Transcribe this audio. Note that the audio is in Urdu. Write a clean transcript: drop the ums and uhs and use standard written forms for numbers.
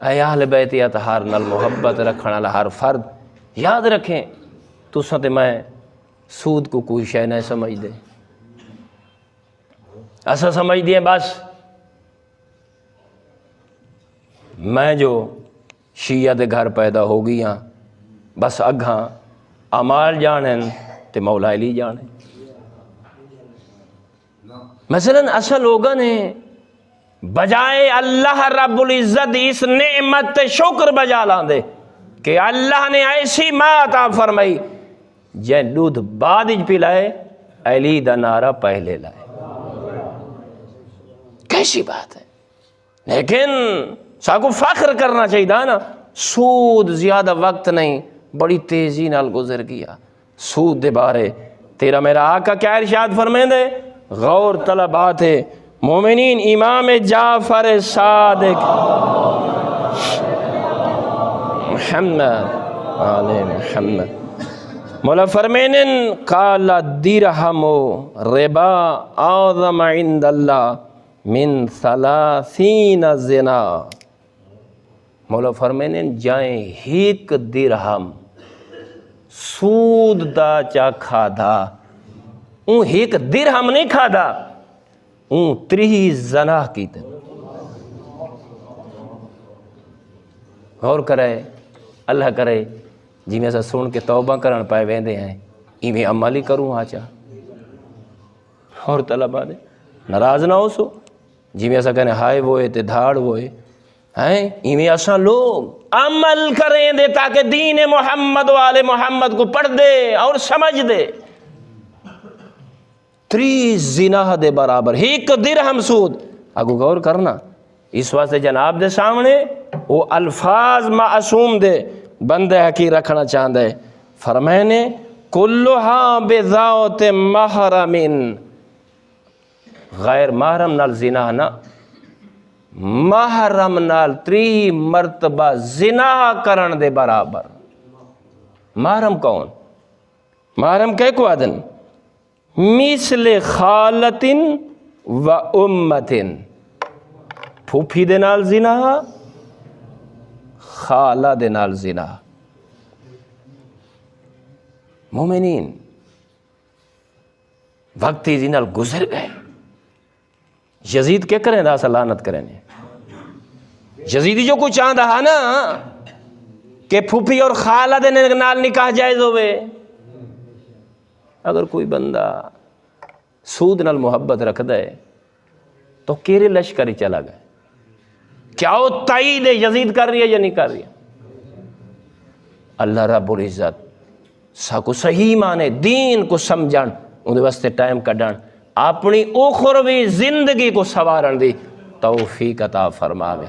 اے اہل بیت اطہار نال محبت رکھنے والا ہر فرد یاد رکھیں تساں تے میں سود کو کوئی شے نہ سمجھ دے، ایسا سمجھ دیں بس میں جو شیعہ دے گھر پیدا ہو گئی ہاں بس اگھاں اعمال جانن تے مولا علی جانے۔ مثلاً اصل لوگوں نے بجائے اللہ رب العزت اس نعمت تے شکر بجا لاندے کہ اللہ نے ایسی ماں عطا فرمائی جے دودھ بعد وچ پلائے علی دا نعرہ پہلے لائے، کیسی بات ہے۔ لیکن ساکو فخر کرنا چاہیے نا، سود زیادہ وقت نہیں بڑی تیزی نال گزر گیا۔ سود دے بارے تیرا میرا آقا کیا ارشاد فرمیندے، غور طلبات مومنین امام جعفر صادق محمد آل محمد مولا فرمینن قال درہم ربا اعظم عند اللہ من 30 زنا۔ مولا فرمینن جائیں ہیک درہم سود دا چا کھادا، اون ہیک درہم نہیں کھادا، اون 30 زنا کیتے۔ غور کرے اللہ کرے جی میں ایسا سن کے توبہ کرن پائے ویندے ہیں ایویں عمل ہی کروں آچا، اور طلبہ دے ناراض نہ ہو سو جی میں ایسا کہنے ہائے ووئے تے دھاڑ ووئے ہیں، ایویں ایسا لوگ عمل کریں دے تاکہ دین محمد والے محمد کو پڑھ دے اور سمجھ دے۔ 30 زنا دے برابر ایک درہم سود، اگو غور کرنا اس واسطے جناب دے سامنے وہ الفاظ معصوم دے بندے حقی رکھنا چاہندے، فرمائنے کلہا بذات محرم، غیر محرم نال زنا نہ، محرم نال 30 مرتبہ زنا کرن دے برابر۔ محرم کون؟ محرم کہے کو آدن مثل خالت و امت، پھوپھی دے نال زنا، خالہ دے نال زنا۔ مومنین وقت ہی نال گزر گئے، یزید کیا کریں دا لعنت کریں، یزیدی جو کچھ چاہتا ہے نا کہ پھوپھی اور خالہ دے نال نکاح جائز ہوئے، اگر کوئی بندہ سود نال محبت رکھ دے تو کیرے لشکر ہی چلا گئے، کیا وہ تائید یزید کر رہی ہے یا نہیں کر رہی ہے؟ اللہ رب العزت ساکو صحیح مانے دین کو سمجھن اندھے واسطے ٹائم کڈن اپنی اخروی زندگی کو سوارن دی توفیق عطا فرماوے۔